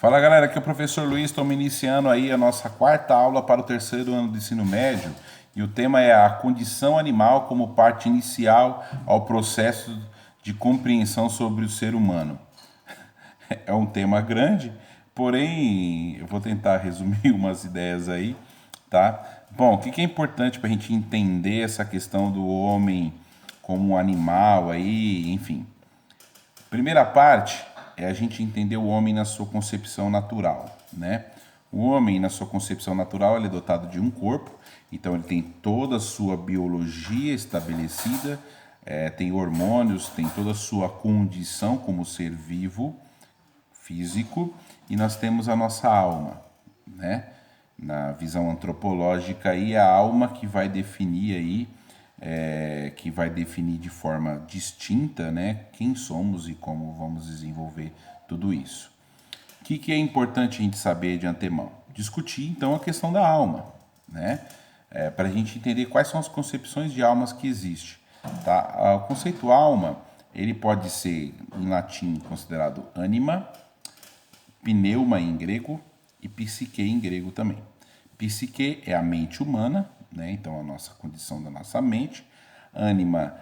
Fala galera, aqui é o professor Luiz, estamos iniciando aí a nossa quarta aula para o terceiro ano do ensino médio e o tema é a condição animal como parte inicial ao processo de compreensão sobre o ser humano. É um tema grande, porém eu vou tentar resumir umas ideias aí, tá? Bom, o que é importante para a gente entender essa questão do homem como um animal aí, enfim. Primeira parte é a gente entender o homem na sua concepção natural, né? O homem, na sua concepção natural, ele é dotado de um corpo, então ele tem toda a sua biologia estabelecida, tem hormônios, tem toda a sua condição como ser vivo, físico, e nós temos a nossa alma, né? Na visão antropológica aí, a alma que vai definir aí, que vai definir de forma distinta, né, quem somos e como vamos desenvolver tudo isso. O que é importante a gente saber de antemão? Discutir então a questão da alma, né? Para a gente entender quais são as concepções de almas que existem. Tá? O conceito alma, ele pode ser em latim considerado anima, pneuma em grego e psique em grego também. Psique é a mente humana, né? Então a nossa condição da nossa mente. Ânima,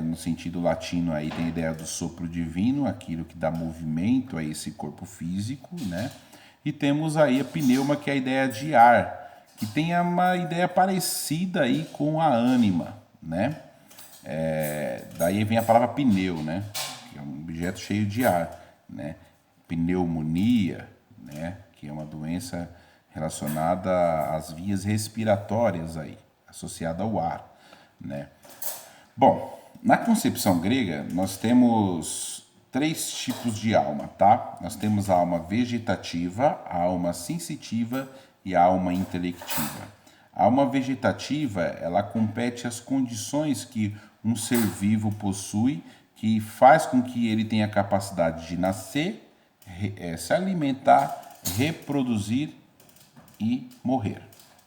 no sentido latino, aí tem a ideia do sopro divino, aquilo que dá movimento a esse corpo físico, né? E temos aí a pneuma, que é a ideia de ar, que tem uma ideia parecida aí com a ânima, né? Daí vem a palavra pneu, né? Que é um objeto cheio de ar, né? Pneumonia, né? Que é uma doença relacionada às vias respiratórias aí, associada ao ar, né? Bom, na concepção grega nós temos três tipos de alma, tá? Nós temos a alma vegetativa, a alma sensitiva e a alma intelectiva. A alma vegetativa, ela compete às condições que um ser vivo possui, que faz com que ele tenha a capacidade de nascer, se alimentar, reproduzir e morrer,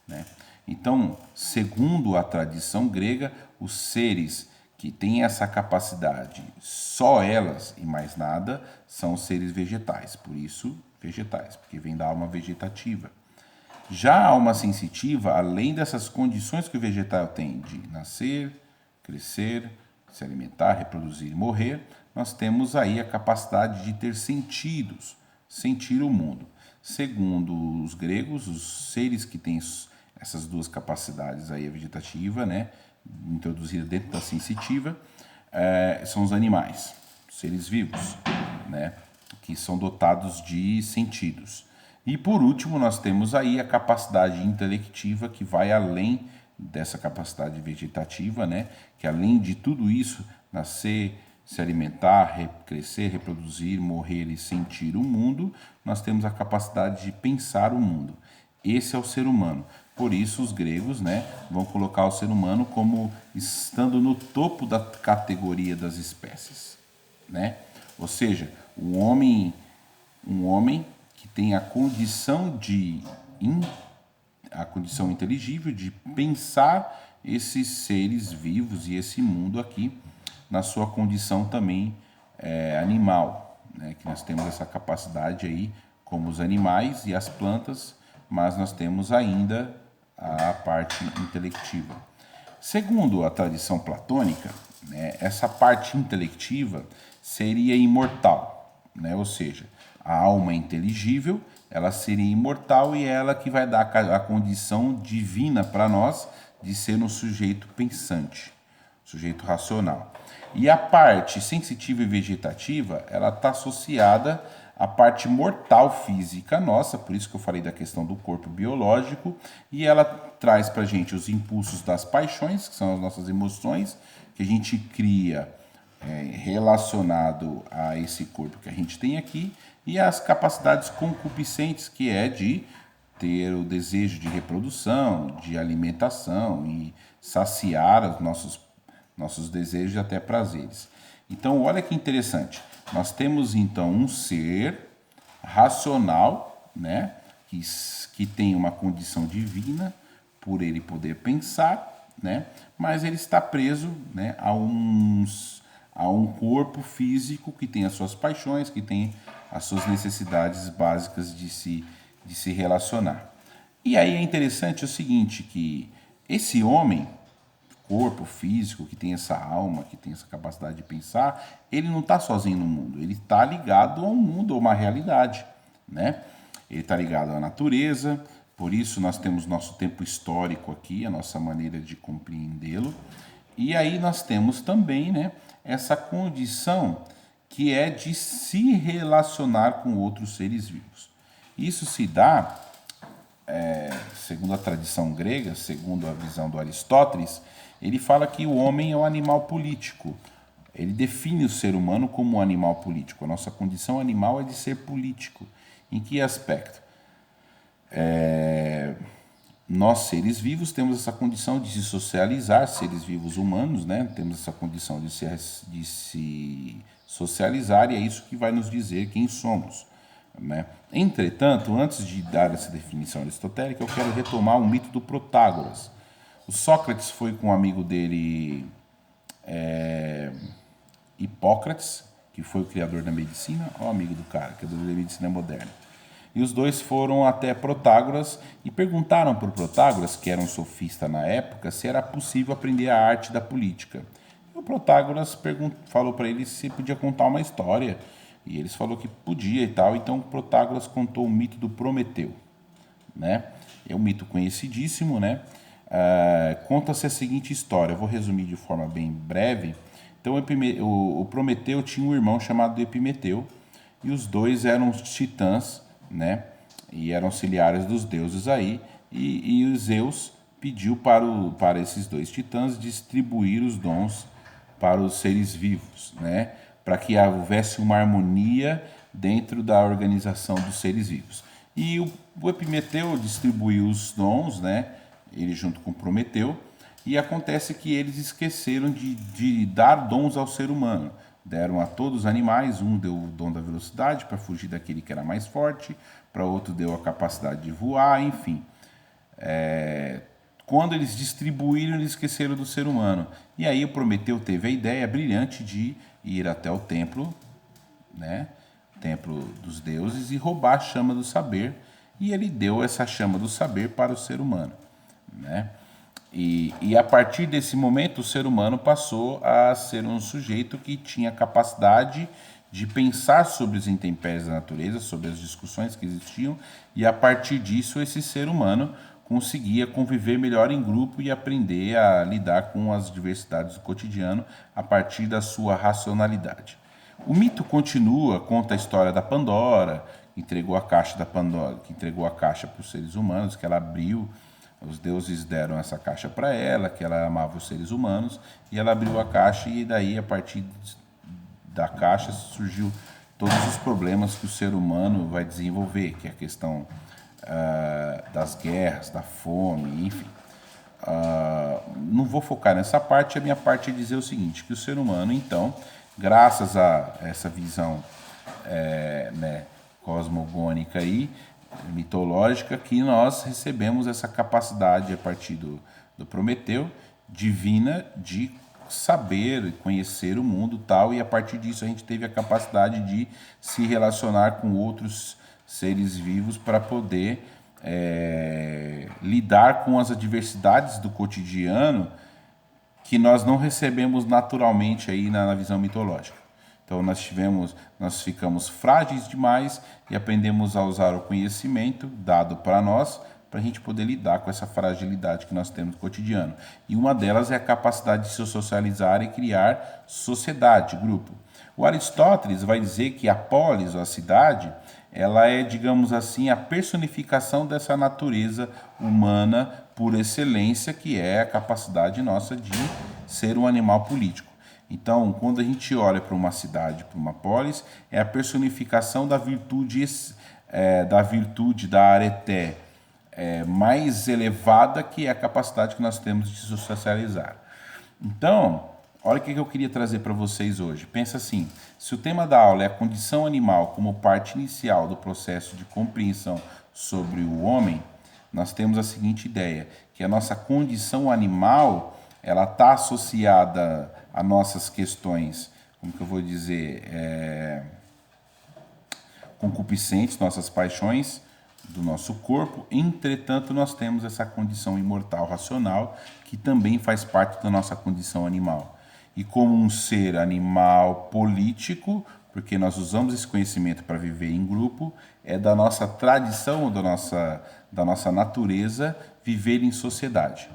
né? Então, segundo a tradição grega, os seres que têm essa capacidade, só elas e mais nada, são seres vegetais. Por isso, vegetais, porque vem da alma vegetativa. Já a alma sensitiva, além dessas condições que o vegetal tem de nascer, crescer, se alimentar, reproduzir e morrer, nós temos aí a capacidade de ter sentidos, sentir o mundo. Segundo os gregos, os seres que têm essas duas capacidades aí, a vegetativa, né, introduzida dentro da sensitiva, são os animais, seres vivos, né, que são dotados de sentidos. E por último, nós temos aí a capacidade intelectiva, que vai além dessa capacidade vegetativa, né, que além de tudo isso, nascer, se alimentar, crescer, reproduzir, morrer e sentir o mundo, nós temos a capacidade de pensar o mundo. Esse é o ser humano. Por isso os gregos, né, vão colocar o ser humano como estando no topo da categoria das espécies, né? Ou seja, um homem que tem a condição inteligível de pensar esses seres vivos e esse mundo aqui na sua condição também animal, né? Que nós temos essa capacidade aí como os animais e as plantas, mas nós temos ainda a parte intelectiva. Segundo a tradição platônica, né, essa parte intelectiva seria imortal, né? Ou seja, a alma inteligível, ela seria imortal e é ela que vai dar a condição divina para nós de ser um sujeito pensante, sujeito racional. E a parte sensitiva e vegetativa, ela está associada à parte mortal física nossa, por isso que eu falei da questão do corpo biológico, e ela traz para a gente os impulsos das paixões, que são as nossas emoções, que a gente cria relacionado a esse corpo que a gente tem aqui, e as capacidades concupiscentes, que é de ter o desejo de reprodução, de alimentação e saciar os nossos desejos e até prazeres. Então, olha que interessante. Nós temos então um ser racional, né, que tem uma condição divina por ele poder pensar, né, mas ele está preso, né, a um corpo físico que tem as suas paixões, que tem as suas necessidades básicas de se relacionar. E aí é interessante o seguinte, que esse homem, corpo físico, que tem essa alma, que tem essa capacidade de pensar, ele não está sozinho no mundo, ele está ligado a um mundo, a uma realidade, né? Ele está ligado à natureza, por isso nós temos nosso tempo histórico aqui, a nossa maneira de compreendê-lo, e aí nós temos também, né, essa condição que é de se relacionar com outros seres vivos. Isso se dá, segundo a tradição grega, segundo a visão do Aristóteles, ele fala que o homem é um animal político. Ele define o ser humano como um animal político. A nossa condição animal é de ser político. Em que aspecto? Nós, seres vivos, temos essa condição de se socializar, seres vivos humanos, né? Temos essa condição de se socializar e é isso que vai nos dizer quem somos, né? Entretanto, antes de dar essa definição aristotélica, eu quero retomar o mito do Protágoras. O Sócrates foi com um amigo dele, Hipócrates, que foi o criador da medicina, o amigo do cara, criador da medicina moderna. E os dois foram até Protágoras e perguntaram para o Protágoras, que era um sofista na época, se era possível aprender a arte da política. E o Protágoras falou para eles se podia contar uma história. E eles falaram que podia e tal. Então o Protágoras contou o mito do Prometeu, né? É um mito conhecidíssimo, né? Conta-se a seguinte história, eu vou resumir de forma bem breve. Então o Prometeu tinha um irmão chamado Epimeteu e os dois eram os titãs, né? E eram auxiliares dos deuses aí, e o Zeus pediu para esses dois titãs distribuir os dons para os seres vivos, né? Para que houvesse uma harmonia dentro da organização dos seres vivos. E o Epimeteu distribuiu os dons, né? Ele junto com Prometeu, e acontece que eles esqueceram de dar dons ao ser humano. Deram a todos os animais, um deu o dom da velocidade para fugir daquele que era mais forte, para outro deu a capacidade de voar, enfim. Quando eles distribuíram, eles esqueceram do ser humano. E aí o Prometeu teve a ideia brilhante de ir até o templo, né, templo dos deuses, e roubar a chama do saber. E ele deu essa chama do saber para o ser humano, né? E a partir desse momento, o ser humano passou a ser um sujeito que tinha capacidade de pensar sobre os intempéries da natureza, sobre as discussões que existiam, e a partir disso, esse ser humano conseguia conviver melhor em grupo e aprender a lidar com as diversidades do cotidiano a partir da sua racionalidade. O mito continua, conta a história da Pandora, que entregou a caixa da Pandora, que entregou a caixa para os seres humanos, que ela abriu. Os deuses deram essa caixa para ela, que ela amava os seres humanos, e ela abriu a caixa e daí, a partir da caixa, surgiu todos os problemas que o ser humano vai desenvolver, que é a questão das guerras, da fome, enfim. Não vou focar nessa parte, a minha parte é dizer o seguinte, que o ser humano, então, graças a essa visão né, cosmogônica aí, mitológica, que nós recebemos essa capacidade a partir do Prometeu divina de saber e conhecer o mundo tal, e a partir disso a gente teve a capacidade de se relacionar com outros seres vivos para poder lidar com as adversidades do cotidiano que nós não recebemos naturalmente aí na visão mitológica. Então nós ficamos frágeis demais e aprendemos a usar o conhecimento dado para nós para a gente poder lidar com essa fragilidade que nós temos no cotidiano. E uma delas é a capacidade de se socializar e criar sociedade, grupo. O Aristóteles vai dizer que a polis, ou a cidade, ela é, digamos assim, a personificação dessa natureza humana por excelência, que é a capacidade nossa de ser um animal político. Então, quando a gente olha para uma cidade, para uma polis, é a personificação da virtude, da areté mais elevada, que é a capacidade que nós temos de se socializar. Então, olha o que eu queria trazer para vocês hoje. Pensa assim, se o tema da aula é a condição animal como parte inicial do processo de compreensão sobre o homem, nós temos a seguinte ideia, que a nossa condição animal, ela está associada a nossas questões, como que eu vou dizer, concupiscentes, nossas paixões do nosso corpo. Entretanto, nós temos essa condição imortal racional que também faz parte da nossa condição animal. E como um ser animal político, porque nós usamos esse conhecimento para viver em grupo, é da nossa tradição, da nossa natureza, viver em sociedade.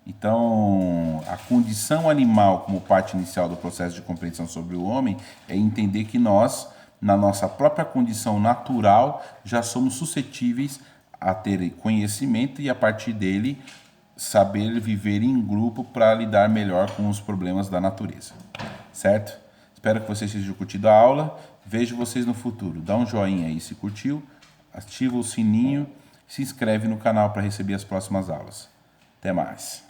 Então, a condição animal como parte inicial do processo de compreensão sobre o homem é entender que nós, na nossa própria condição natural, já somos suscetíveis a ter conhecimento e, a partir dele, saber viver em grupo para lidar melhor com os problemas da natureza. Certo? Espero que vocês tenham curtido a aula. Vejo vocês no futuro. Dá um joinha aí se curtiu, ativa o sininho, se inscreve no canal para receber as próximas aulas. Até mais.